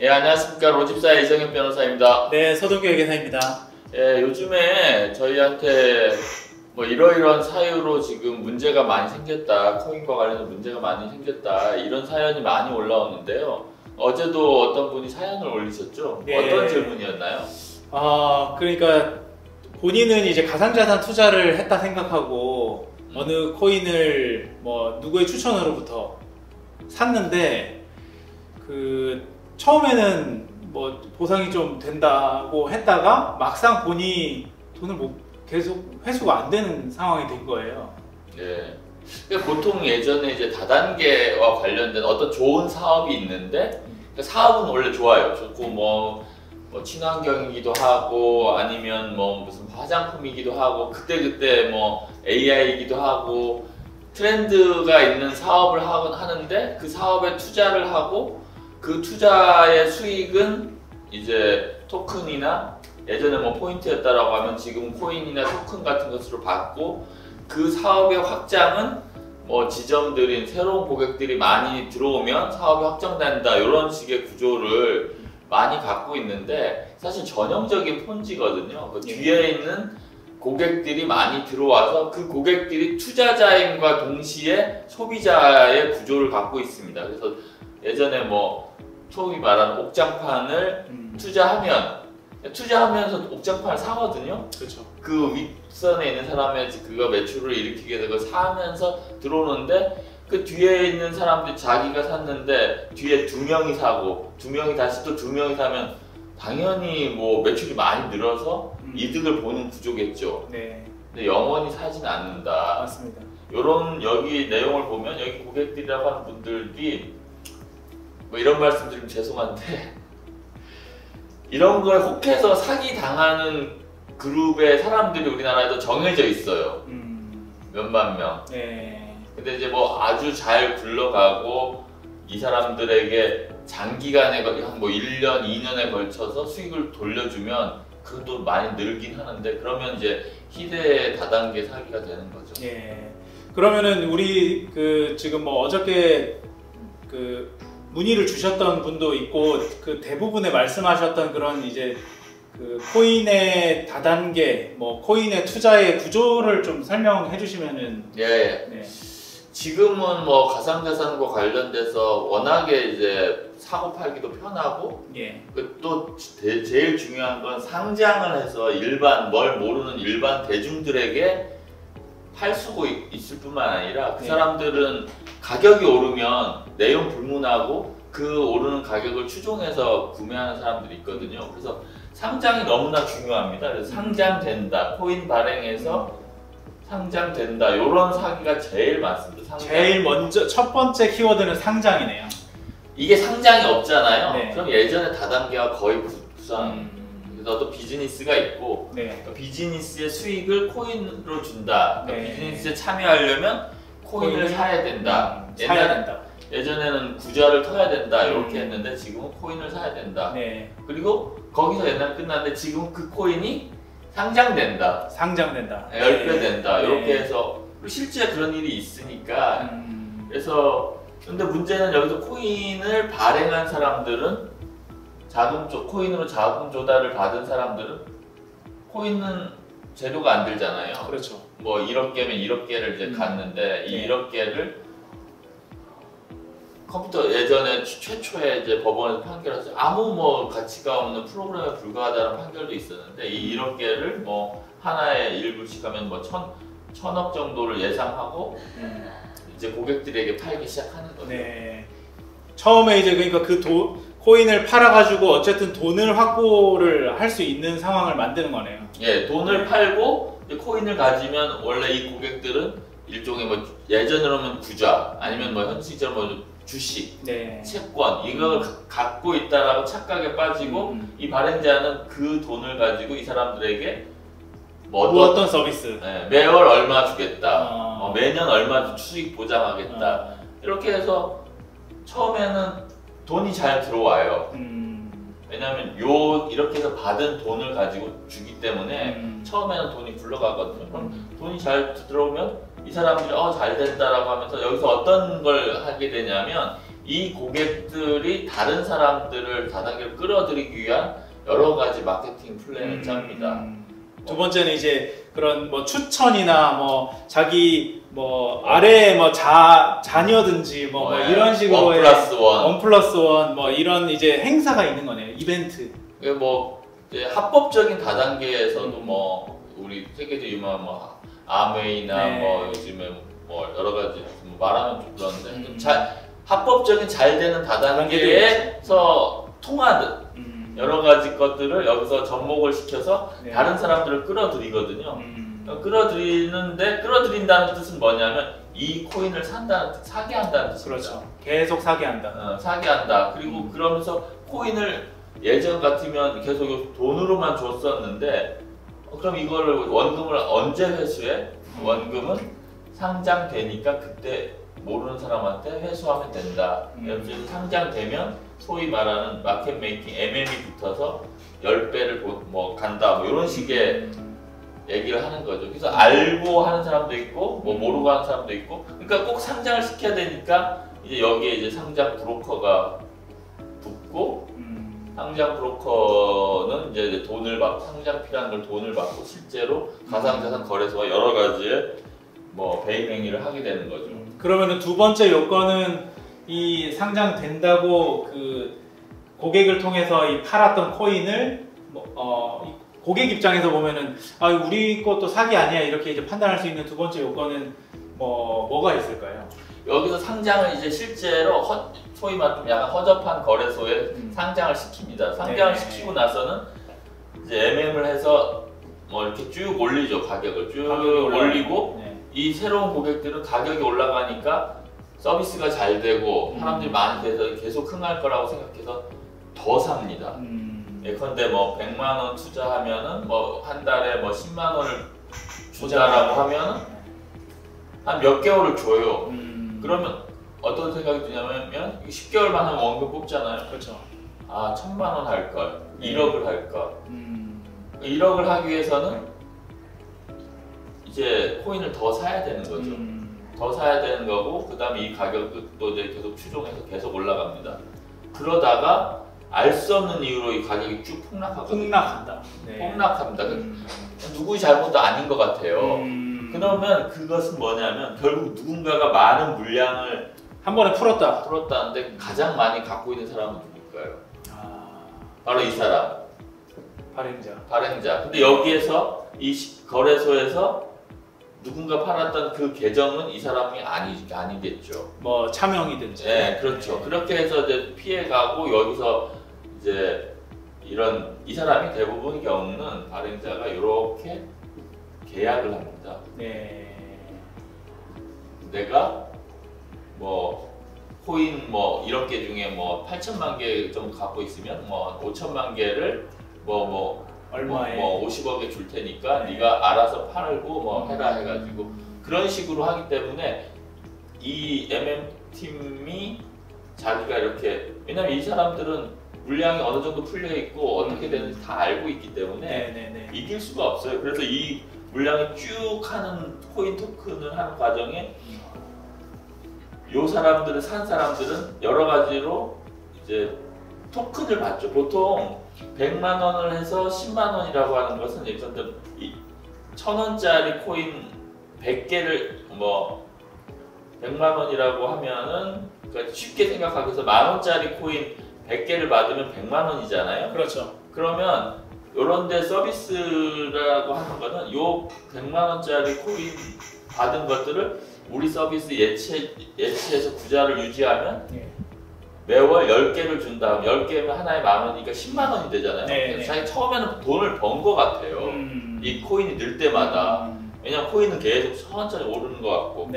예, 안녕하십니까. 로집사의 이정현 변호사입니다. 네, 서동규 회계사입니다. 예, 요즘에 저희한테 뭐 이러이러한 사유로 지금 문제가 많이 생겼다, 코인과 관련해서 문제가 많이 생겼다, 이런 사연이 많이 올라오는데요. 어제도 어떤 분이 사연을 올리셨죠? 네. 어떤 질문이었나요? 그러니까 본인은 이제 가상자산 투자를 했다 생각하고 어느 코인을 뭐 누구의 추천으로부터 샀는데 처음에는 뭐 보상이 좀 된다고 했다가 막상 보니 돈을 계속 회수가 안 되는 상황이 된 거예요. 네. 그러니까 보통 예전에 이제 다단계와 관련된 어떤 좋은 사업이 있는데 그러니까 사업은 원래 좋아요. 좋고 뭐 친환경이기도 하고 아니면 뭐 무슨 화장품이기도 하고 그때 뭐 AI이기도 하고 트렌드가 있는 사업을 하는데 그 사업에 투자를 하고 그 투자의 수익은 이제 토큰이나 예전에 뭐 포인트였다라고 하면 지금 코인이나 토큰 같은 것으로 받고 그 사업의 확장은 뭐 지점들인 새로운 고객들이 많이 들어오면 사업이 확장된다 이런 식의 구조를 많이 갖고 있는데 사실 전형적인 폰지거든요. 그 뒤에 있는 고객들이 많이 들어와서 그 고객들이 투자자임과 동시에 소비자의 구조를 갖고 있습니다. 그래서 예전에 뭐 소위 말하는 옥장판을 투자하면서 옥장판을 사거든요. 그렇죠. 그 윗선에 있는 사람의 그거 매출을 일으키게 되고 사면서 들어오는데 그 뒤에 있는 사람들이 자기가 샀는데 뒤에 2명이 사고 2명이 다시 또 2명이 사면 당연히 뭐 매출이 많이 늘어서 이득을 보는 구조겠죠. 네. 근데 영원히 사진 않는다. 맞습니다. 요런 여기 내용을 보면 여기 고객들이라고 하는 분들이 뭐 이런 말씀 드리면 죄송한데 이런 거에 혹해서 사기 당하는 그룹의 사람들이 우리나라에도 정해져 있어요. 몇만 명. 네. 근데 이제 뭐 아주 잘 굴러가고 이 사람들에게 장기간에 뭐 1년, 2년에 걸쳐서 수익을 돌려주면 그것도 많이 늘긴 하는데 그러면 이제 희대의 다단계 사기가 되는 거죠. 예. 그러면은 우리 지금 뭐 어저께 문의를 주셨던 분도 있고 대부분의 말씀하셨던 그런 이제 코인의 다단계 뭐 코인의 투자의 구조를 좀 설명해 주시면은. 예. 네. 지금은 뭐 가상자산과 관련돼서 워낙에 이제 사고 팔기도 편하고 예. 또 제일 중요한 건 상장을 해서 뭘 모르는 일반 대중들에게 팔 수고 있을 뿐만 아니라 그 사람들은 가격이 오르면 내용 불문하고 그 오르는 가격을 추종해서 구매하는 사람들이 있거든요. 그래서 상장이 너무나 중요합니다. 그래서 상장된다, 코인 발행해서 상장된다, 이런 사기가 제일 많습니다. 제일 먼저 첫 번째 키워드는 상장이네요. 이게 상장이 없잖아요. 네. 그럼 예전에 다단계와 거의 구상. 너도 비즈니스가 있고 네. 비즈니스의 수익을 코인으로 준다. 네. 비즈니스에 참여하려면 코인을 사야 된다. 사야 된다. 예전에는 구자를 터야 된다 이렇게 했는데 지금은 코인을 사야 된다. 네. 그리고 거기서 옛날 끝났는데 지금 그 코인이 상장된다. 10배 된다. 이렇게 해서 실제 그런 일이 있으니까 그래서 근데 문제는 여기서 코인을 발행한 사람들은 코인으로 자금 조달을 받은 사람들은 코인은 재료가 안 들잖아요. 그렇죠. 뭐 1억 개면 1억 개를 이제 갔는데 이 1억 개를 컴퓨터 예전에 최초에 이제 법원에서 판결해서 아무 뭐 가치가 없는 프로그램에 불과하다는 판결도 있었는데 이 1억 개를 뭐 하나에 1불씩 하면 뭐 1,000억 정도를 예상하고 이제 고객들에게 팔기 시작하는 거죠. 네. 처음에 이제 그러니까 코인을 팔아가지고 어쨌든 돈을 확보를 할 수 있는 상황을 만드는 거네요. 예, 돈을 팔고 코인을 가지면 원래 이 고객들은 일종의 뭐 예전으로는 구자 아니면 뭐 현실적으로 뭐 주식, 채권 이걸 갖고 있다라고 착각에 빠지고 이 발행자는 그 돈을 가지고 이 사람들에게 뭐 어떤 서비스 매월 얼마 주겠다, 매년 얼마 수익 보장하겠다 이렇게 해서 처음에는 돈이 잘 들어와요. 왜냐하면 이렇게 해서 받은 돈을 가지고 주기 때문에 처음에는 돈이 굴러가거든요. 그럼 돈이 잘 들어오면 이 사람들이 잘 된다라고 하면서 여기서 어떤 걸 하게 되냐면 이 고객들이 다른 사람들을 다단계로 끌어들이기 위한 여러 가지 마케팅 플랜을 짭니다. 두 번째는 이제 그런 뭐 추천이나 뭐 자기 뭐 아래 뭐 자녀든지 뭐 예. 이런 식으로의 1+1 1+1 뭐 이런 이제 행사가 있는 거네요. 이벤트. 뭐 이제 합법적인 다단계에서도 뭐 우리 세계적으로 유명한 뭐 아메이나 네. 뭐 요즘에 뭐 여러 가지 뭐 말하면 좀 그런데 음. 합법적인 잘 되는 다단계에서 통하듯 여러 가지 것들을 여기서 접목을 시켜서 네. 다른 사람들을 끌어들이거든요. 끌어들인다는 뜻은 뭐냐면 이 코인을 산다는 뜻, 사게 한다는 뜻입니다. 그렇죠. 계속 사게 한다. 사게 한다. 그리고 그러면서 코인을 예전 같으면 계속 돈으로만 줬었는데 그럼 이거를 원금을 언제 회수해? 원금은 상장되니까 그때 모르는 사람한테 회수하면 된다. 그래서 상장되면 소위 말하는 마켓 메이킹 MM이 붙어서 10배를 뭐 간다. 뭐 이런 식의 얘기를 하는 거죠. 그래서 알고 하는 사람도 있고 뭐 모르고 하는 사람도 있고 그러니까 꼭 상장을 시켜야 되니까 이제 여기에 이제 상장 브로커가 붙고 상장 브로커는 이제 돈을 받고 상장 필요한 걸 돈을 받고 실제로 가상자산 거래소와 여러 가지의 뭐 배임 행위를 하게 되는 거죠. 그러면은 두 번째 요건은 이 상장된다고 그 고객을 통해서 이 팔았던 코인을 고객 입장에서 보면은 아 우리 것도 사기 아니야 이렇게 이제 판단할 수 있는 두 번째 요건은 뭐가 있을까요? 여기서 상장을 이제 실제로 소위 말하면 약간 허접한 거래소에 상장을 시킵니다. 상장을 네. 시키고 나서는 이제 MM을 해서 뭐 이렇게 쭉 올리죠. 가격을 쭉 올리고 네. 이 새로운 고객들은 가격이 올라가니까 서비스가 잘 되고 사람들이 많이 돼서 계속 흥할 거라고 생각해서 더 삽니다. 예컨대 뭐 100만 원 투자하면은 뭐 한 달에 뭐 10만 원을 주자라고 하면은 한 몇 개월을 줘요. 그러면 어떤 생각이 드냐면 10개월만 하면 원금 뽑잖아요. 그렇죠. 아 1000만 원 할 걸, 1억을 할 걸. 1억을 하기 위해서는 이제 코인을 더 사야 되는 거죠. 더 사야 되는 거고 그 다음에 이 가격도 이제 계속 추종해서 계속 올라갑니다. 그러다가 알 수 없는 이유로 이 가격이 쭉 폭락하거든요. 폭락한다. 네. 폭락합니다. 누구의 잘못도 아닌 것 같아요. 그러면 그것은 뭐냐면 결국 누군가가 많은 물량을 한 번에 풀었다. 풀었다는데 가장 많이 갖고 있는 사람은 누굴까요? 아, 바로 이 사람. 발행자. 근데 여기에서 이 거래소에서 누군가 팔았던 그 계정은 이 사람이 아니겠죠. 뭐 차명이든지. 네, 그렇죠. 그렇게 해서 이제 피해가고 여기서 이제 이 사람이 대부분의 경우는 발행자가 이렇게 계약을 합니다. 네. 내가 뭐 코인 뭐 1억 개 중에 뭐 8천만 개 정도 갖고 있으면 뭐 5천만 개를 얼마에 뭐 50억에 줄 테니까 네가 알아서 팔고 뭐 해라 해가지고 그런 식으로 하기 때문에 이 MM팀이 자기가 이렇게 왜냐면 이 사람들은 물량이 어느 정도 풀려 있고 어떻게 되는지 다 알고 있기 때문에 이길 수가 없어요. 그래서 이 물량이 쭉 하는 코인 토큰을 하는 과정에 요 사람들을 산 사람들은 여러 가지로 이제 토큰을 받죠. 보통 100만 원을 해서 10만 원이라고 하는 것은 예컨대 1000원짜리 코인 100개를 뭐 100만 원이라고 하면은 그러니까 쉽게 생각하기 위해서 만 원짜리 코인 100개를 받으면 100만 원이잖아요. 그렇죠. 그러면 요런 데 서비스라고 하는 거는 요 100만 원짜리 코인 받은 것들을 우리 서비스 예치해서 구자를 유지하면 매월 10개를 준 다음 10개면 하나에 만 원이니까 10만 원이 되잖아요. 그래서 자기 처음에는 돈을 번 것 같아요. 이 코인이 늘 때마다. 왜냐면 코인은 계속 천천히 오르는 것 같고.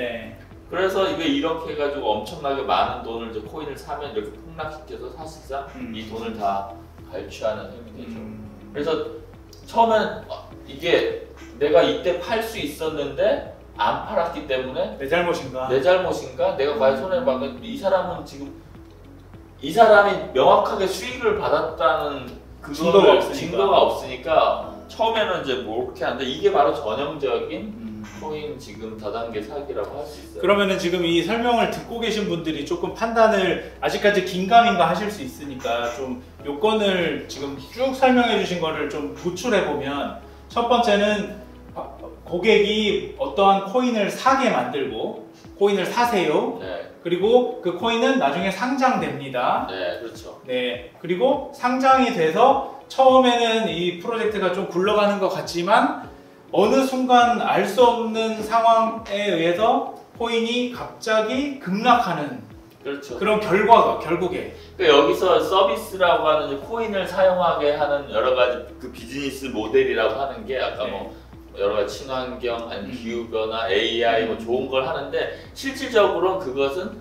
그래서 이거 이렇게 해가지고 엄청나게 많은 돈을 이제 코인을 사면 이렇게 폭락시켜서 사실상 이 돈을 다 갈취하는 셈이 되죠. 그래서 처음엔 이게 내가 이때 팔 수 있었는데 안 팔았기 때문에 내 잘못인가? 내가 과연 손해를 받는 이 사람은 지금 이 사람이 명확하게 수익을 받았다는 증거가 증거가 없으니까 처음에는 이제 뭐 그렇게 하는데 이게 바로 전형적인 코인 지금 다단계 사기라고 할 수 있어요. 그러면은 지금 이 설명을 듣고 계신 분들이 조금 판단을 아직까지 긴가민가 하실 수 있으니까 좀 요건을 지금 쭉 설명해 주신 거를 좀 구출해 보면, 첫 번째는 고객이 어떠한 코인을 사게 만들고 코인을 사세요. 네. 그리고 그 코인은 나중에 상장됩니다. 네, 그렇죠. 네. 그리고 상장이 돼서 처음에는 이 프로젝트가 좀 굴러가는 것 같지만 어느 순간 알 수 없는 상황에 의해서 코인이 갑자기 급락하는, 그렇죠. 그런 결과가 결국에 그러니까 여기서 서비스라고 하는 코인을 사용하게 하는 여러 가지 그 비즈니스 모델이라고 하는 게 아까 네. 뭐 여러 가지 친환경, 아니 기후변화, AI 뭐 좋은 걸 하는데 실질적으로는 그것은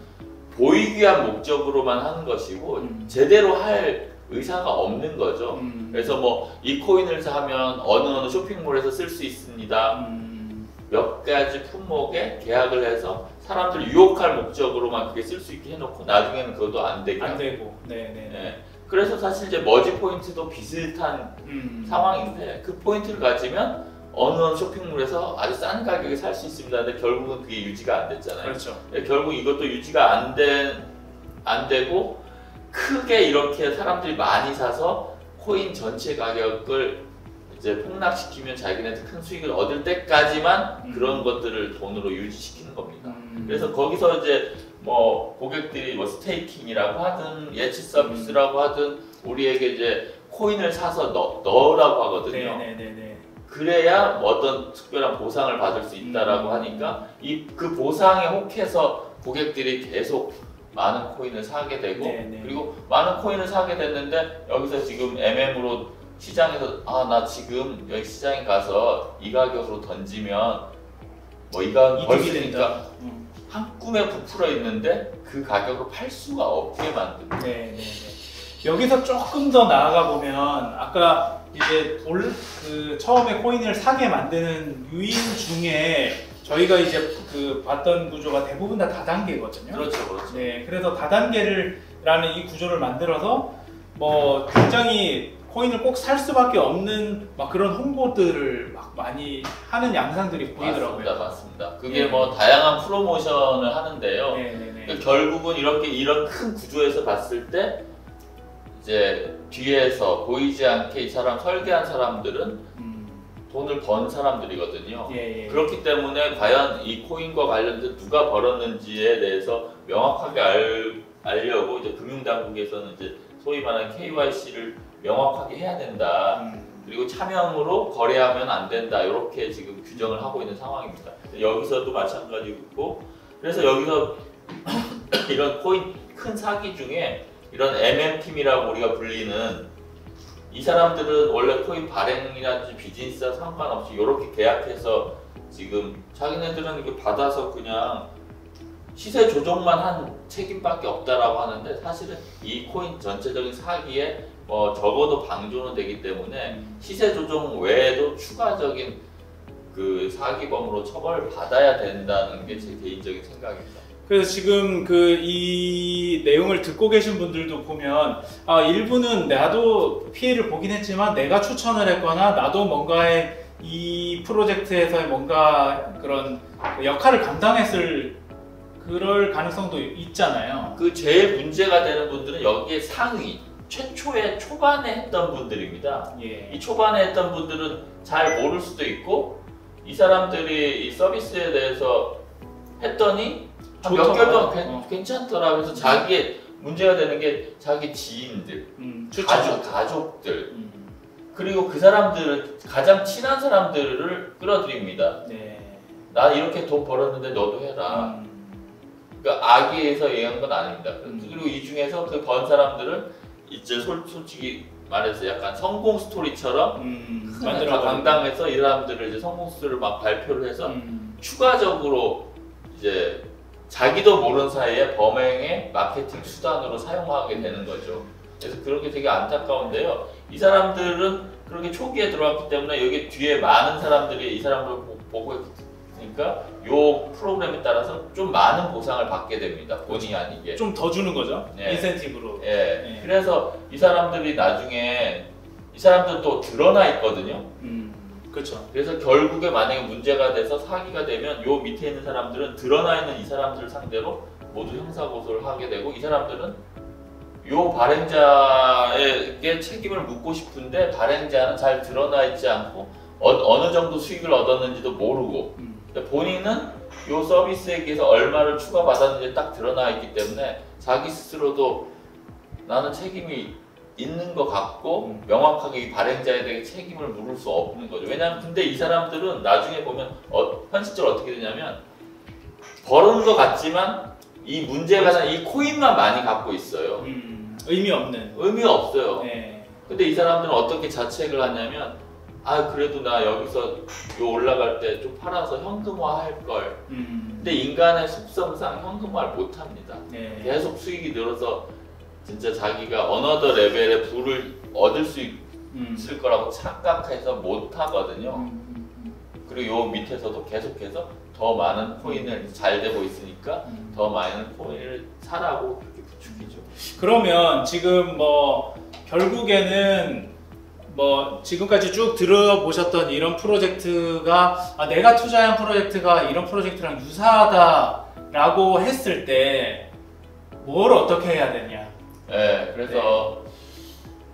보이기 위한 목적으로만 하는 것이고 제대로 할 의사가 없는 거죠. 그래서 뭐 이 코인을 사면 어느 쇼핑몰에서 쓸 수 있습니다. 몇 가지 품목에 계약을 해서 사람들 유혹할 목적으로만 그게 쓸 수 있게 해놓고 나중에는 그것도 안 되게 안 하고. 되고. 네네. 네. 그래서 사실 이제 머지 포인트도 비슷한 상황인데 그 포인트를 가지면 어느 쇼핑몰에서 아주 싼 가격에 살 수 있습니다. 근데 결국은 그게 유지가 안 됐잖아요. 그렇죠. 결국 이것도 유지가 안 되고 크게 이렇게 사람들이 많이 사서 코인 전체 가격을 이제 폭락시키면 자기네한테 큰 수익을 얻을 때까지만 그런 것들을 돈으로 유지시키는 겁니다. 그래서 거기서 이제 뭐 고객들이 뭐 스테이킹이라고 하든 예치 서비스라고 하든 우리에게 이제 코인을 사서 넣으라고 하거든요. 네네네. 그래야 뭐 어떤 특별한 보상을 받을 수 있다라고 하니까 그 보상에 혹해서 고객들이 계속 많은 코인을 사게 되고 네네. 그리고 많은 코인을 사게 됐는데 여기서 지금 MM으로 시장에서 나 지금 여기 시장에 가서 이 가격으로 던지면 뭐 이건 벌 수 있으니까 한 꿈에 부풀어 있는데 그 가격으로 팔 수가 없게 만듭니다. 네네네. 여기서 조금 더 나아가 보면 아까 이제 처음에 코인을 사게 만드는 유인 중에 저희가 이제 봤던 구조가 대부분 다 다단계거든요. 그렇죠, 그렇죠. 네, 그래서 다단계라는 이 구조를 만들어서 뭐 굉장히 코인을 꼭 살 수밖에 없는 막 그런 홍보들을 막 많이 하는 양상들이 보이더라고요. 맞습니다. 그게 뭐 다양한 프로모션을 하는데요. 네네네. 그러니까 결국은 이런 큰 구조에서 봤을 때 이제 뒤에서 보이지 않게 이 사람 설계한 사람들은 돈을 번 사람들이거든요. 예. 그렇기 때문에 과연 이 코인과 관련돼서 누가 벌었는지에 대해서 명확하게 알려고 이제 금융당국에서는 이제 소위 말하는 KYC를 명확하게 해야 된다. 그리고 차명으로 거래하면 안 된다. 이렇게 지금 규정을 하고 있는 상황입니다. 여기서도 마찬가지고, 그래서 여기서 이런 코인 큰 사기 중에 이런 MM팀이라고 우리가 불리는 이 사람들은 원래 코인 발행이라든지 비즈니스와 상관없이 이렇게 계약해서 지금 자기네들은 이렇게 받아서 그냥 시세 조정만 한 책임밖에 없다라고 하는데 사실은 이 코인 전체적인 사기에 뭐 적어도 방조는 되기 때문에 시세 조정 외에도 추가적인 그 사기범으로 처벌을 받아야 된다는 게 제 개인적인 생각입니다. 그래서 지금 이 내용을 듣고 계신 분들도 보면 일부는 나도 피해를 보긴 했지만 내가 추천을 했거나 나도 뭔가의 이 프로젝트에서의 뭔가 그런 역할을 감당했을 그럴 가능성도 있잖아요. 그 제일 문제가 되는 분들은 여기에 상위 최초에 초반에 했던 분들입니다. 예. 이 초반에 했던 분들은 잘 모를 수도 있고 이 사람들이 이 서비스에 대해서 했더니 몇 개월 동안 괜찮더라. 그래서 자기의 문제가 되는 게 자기 지인들, 가족들 그리고 그 사람들 가장 친한 사람들을 끌어들입니다. 네. 나 이렇게 돈 벌었는데 너도 해라. 그러니까 악의에서 얘기한 건 아닙니다. 그리고 이 중에서 그 번 사람들은 이제 솔직히 말해서 약간 성공 스토리처럼 다 강당에서 이 사람들을 이제 성공 스토리를 막 발표를 해서 추가적으로 이제 자기도 모르는 사이에 범행의 마케팅 수단으로 사용하게 되는 거죠. 그래서 그런 게 되게 안타까운데요. 이 사람들은 그렇게 초기에 들어왔기 때문에 여기 뒤에 많은 사람들이 이 사람을 보고 있으니까 이 프로그램에 따라서 좀 많은 보상을 받게 됩니다. 본의 아니게. 좀 더 주는 거죠. 네. 인센티브로. 예. 네. 그래서 이 사람들이 나중에 이 사람들은 또 드러나 있거든요. 그렇죠. 그래서 결국에 만약에 문제가 돼서 사기가 되면 요 밑에 있는 사람들은 드러나 있는 이 사람들을 상대로 모두 형사고소를 하게 되고, 이 사람들은 요 발행자에게 책임을 묻고 싶은데 발행자는 잘 드러나 있지 않고 어느 정도 수익을 얻었는지도 모르고, 본인은 요 서비스에 비해서 얼마를 추가받았는지 딱 드러나 있기 때문에 자기 스스로도 나는 책임이 있는 것 같고 명확하게 이 발행자에 대해 책임을 물을 수 없는 거죠. 왜냐하면 근데 이 사람들은 나중에 보면 현실적으로 어떻게 되냐면 벌은 것 같지만 이 문제가 난 이 코인만 많이 갖고 있어요. 의미 없는. 의미가 없어요. 네. 근데 이 사람들은 어떻게 자책을 하냐면, 아 그래도 나 여기서 요 올라갈 때 좀 팔아서 현금화 할 걸. 근데 인간의 속성상 현금화를 못 합니다. 네. 계속 수익이 늘어서 진짜 자기가 어너더 레벨의 부를 얻을 수 있을 거라고 착각해서 못 하거든요. 그리고 요 밑에서도 계속해서 더 많은 코인을 잘 되고 있으니까 더 많은 코인을 사라고 그렇게 부추기죠. 그러면 지금 뭐 결국에는 뭐 지금까지 쭉 들어보셨던 이런 프로젝트가 내가 투자한 프로젝트가 이런 프로젝트랑 유사하다라고 했을 때 뭘 어떻게 해야 되냐? 네, 그래서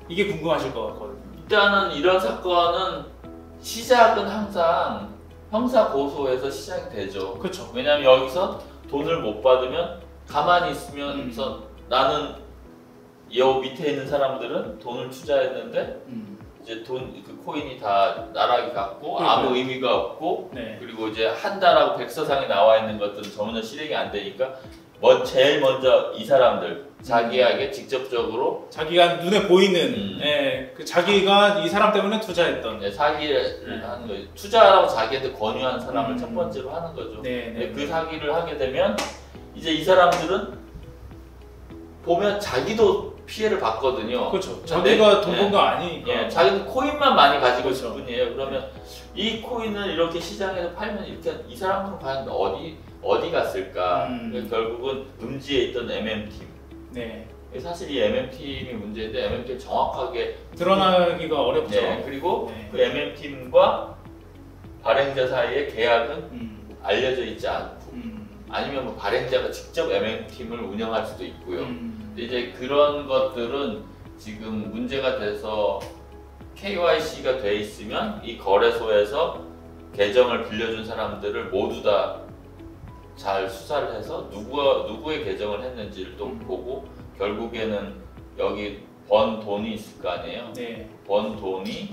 이게 궁금하실 것 같거든요. 일단은 이런 사건은 시작은 항상 형사 고소에서 시작이 되죠. 그렇죠. 왜냐하면 여기서 돈을 못 받으면 가만히 있으면서 나는 요 밑에 있는 사람들은 돈을 투자했는데 이제 그 코인이 다 나락이 갔고 아무 의미가 없고, 네. 그리고 이제 한다라고 백서상에 나와 있는 것들은 전혀 실행이 안 되니까 제일 먼저 이 사람들 자기에게 직접적으로 자기가 눈에 보이는 그 자기가 이 사람 때문에 투자했던 사기를 하는 거예요. 투자라고 자기한테 권유한 사람을 첫 번째로 하는 거죠. 그 사기를 하게 되면 이제 이 사람들은 보면 자기도 피해를 받거든요. 그렇죠. 자기가 돈 번 거 아니니까. 자기는 코인만 많이 가지고 있을 그렇죠. 뿐이에요. 그러면 이 코인을 이렇게 시장에서 팔면 이렇게 이 사람들은 과연 어디 갔을까? 결국은 음지에 있던 MM팀. 네. 사실 이 MM팀이 문제인데 MM팀이 정확하게 드러나기가 어렵죠. 그리고 그 MM팀과 발행자 사이의 계약은 알려져 있지 않고, 아니면 뭐 발행자가 직접 MM팀을 운영할 수도 있고요. 근데 이제 그런 것들은 지금 문제가 돼서 KYC가 돼 있으면 이 거래소에서 계정을 빌려준 사람들을 모두 다 잘 수사를 해서 누구의 계정을 했는지를 또 보고, 결국에는 여기 번 돈이 있을 거 아니에요. 네. 번 돈이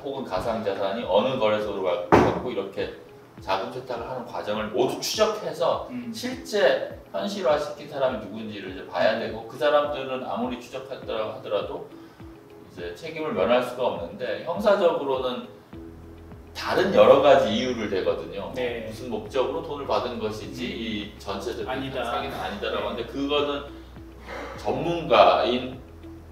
혹은 가상자산이 어느 거래소로 갖고 이렇게 자금 세탁을 하는 과정을 모두 추적해서 실제 현실화시킨 사람이 누군지를 이제 봐야 되고, 그 사람들은 아무리 추적했다고 하더라도 이제 책임을 면할 수가 없는데, 형사적으로는 다른 여러 가지 이유를 대거든요. 네. 무슨 목적으로 돈을 받은 것이지 이 전체적인 사기는 아니다라고 하는데, 그거는 전문가인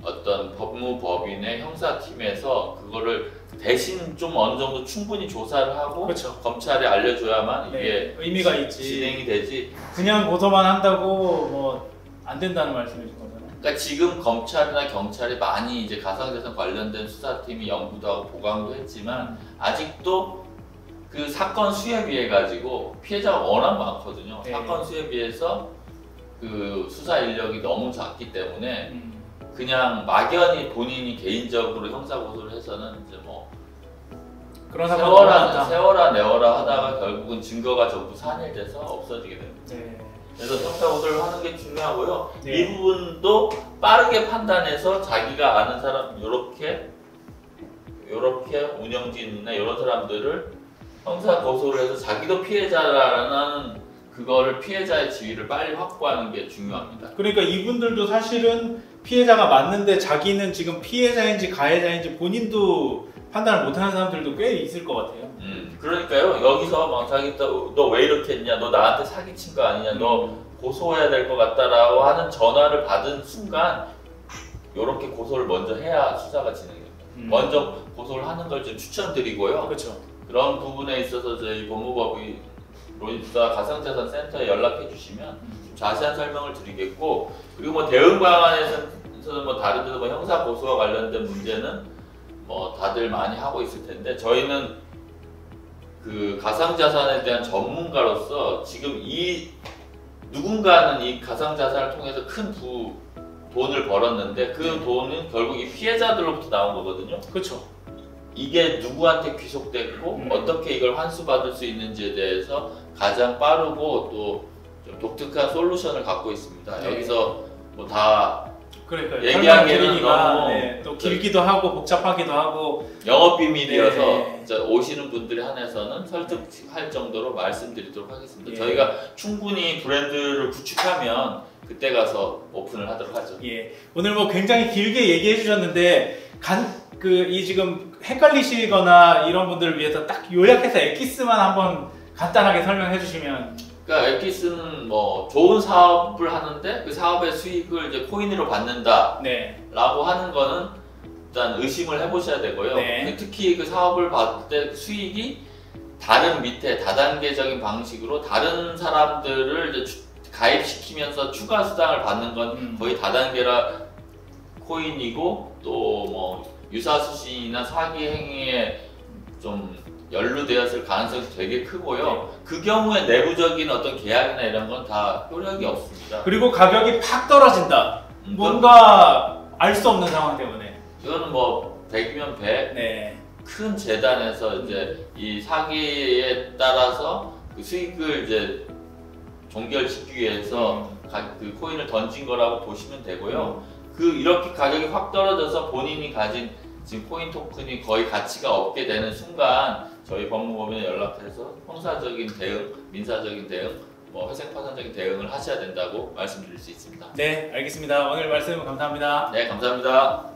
어떤 법무법인의 형사팀에서 그거를 대신 좀 어느 정도 충분히 조사를 하고 그렇죠. 검찰에 알려줘야만 이게 의미가 있지. 진행이 되지. 그냥 고소만 한다고 뭐 안 된다는 말씀이신 거잖아요. 그러니까 지금 검찰이나 경찰이 많이 이제 가상자산 관련된 수사팀이 연구도 하고 보강도 했지만 아직도 그 사건 수에 비해 가지고 피해자가 워낙 많거든요. 네. 사건 수에 비해서 그 수사 인력이 너무 작기 때문에 그냥 막연히 본인이 개인적으로 형사 고소를 해서는 이제 뭐 그런 세워라 내워라 하다가 결국은 증거가 전부 산일돼서 없어지게 됩니다. 네. 그래서 형사 고소를 하는 게 중요하고요. 네. 이 부분도 빠르게 판단해서 자기가 아는 사람 요렇게 운영진이나 이런 사람들을 형사 고소를 해서 자기도 피해자라는 그거를 피해자의 지위를 빨리 확보하는 게 중요합니다. 그러니까 이분들도 사실은 피해자가 맞는데 자기는 지금 피해자인지 가해자인지 본인도 판단을 못하는 사람들도 꽤 있을 것 같아요. 그러니까요. 여기서 막 자기 너 왜 이렇게 했냐, 너 나한테 사기친 거 아니냐, 너 고소해야 될 것 같다라고 하는 전화를 받은 순간 이렇게 고소를 먼저 해야 수사가 진행됩니다. 먼저 고소를 하는 걸 좀 추천드리고요. 그렇죠. 그런 부분에 있어서 저희 법무법이 로이사 가상자산 센터에 연락해 주시면 자세한 설명을 드리겠고, 그리고 뭐 대응 방안에서는 뭐 다른 데도 뭐 형사 고소와 관련된 문제는 뭐 다들 많이 하고 있을 텐데 저희는 그 가상자산에 대한 전문가로서 지금 누군가는 이 가상자산을 통해서 큰 돈을 벌었는데 그 돈은 결국 이 피해자들로부터 나온 거거든요. 그렇죠. 이게 누구한테 귀속됐고 어떻게 이걸 환수받을 수 있는지에 대해서 가장 빠르고 또 좀 독특한 솔루션을 갖고 있습니다. 네. 여기서 뭐 다 그러니까요. 얘기하기에는 너무 네, 또 길기도 하고 복잡하기도 하고 영업 비밀이어서 네. 오시는 분들에 한해서는 설득할 정도로 말씀드리도록 하겠습니다. 예. 저희가 충분히 브랜드를 구축하면 그때 가서 오픈을 하도록 하죠. 예. 오늘 뭐 굉장히 길게 얘기해 주셨는데 이 지금 헷갈리시거나 이런 분들을 위해서 딱 요약해서 엑기스만 한번 간단하게 설명해 주시면. 그러니까 엑기스는 뭐 좋은 사업을 하는데 그 사업의 수익을 이제 코인으로 받는다 네. 라고 하는 거는 일단 의심을 해보셔야 되고요. 네. 특히 그 사업을 받을 때 수익이 다른 밑에 다단계적인 방식으로 다른 사람들을 이제 가입시키면서 추가 수당을 받는 건 거의 다단계라 코인이고 또 뭐 유사수신이나 사기 행위에 좀 연루되었을 가능성이 되게 크고요. 네. 그 경우에 내부적인 어떤 계약이나 이런 건 다 효력이 없습니다. 그리고 가격이 팍 떨어진다. 뭔가 알 수 없는 상황 때문에. 이거는 뭐 100이면 100. 네. 큰 재단에서 이제 이 사기에 따라서 그 수익을 이제 종결짓기 위해서 그 코인을 던진 거라고 보시면 되고요. 이렇게 가격이 확 떨어져서 본인이 가진 지금 코인 토큰이 거의 가치가 없게 되는 순간 저희 법무법인에 연락해서 형사적인 대응, 민사적인 대응, 뭐 회생파산적인 대응을 하셔야 된다고 말씀드릴 수 있습니다. 네, 알겠습니다. 오늘 말씀 감사합니다. 네, 감사합니다.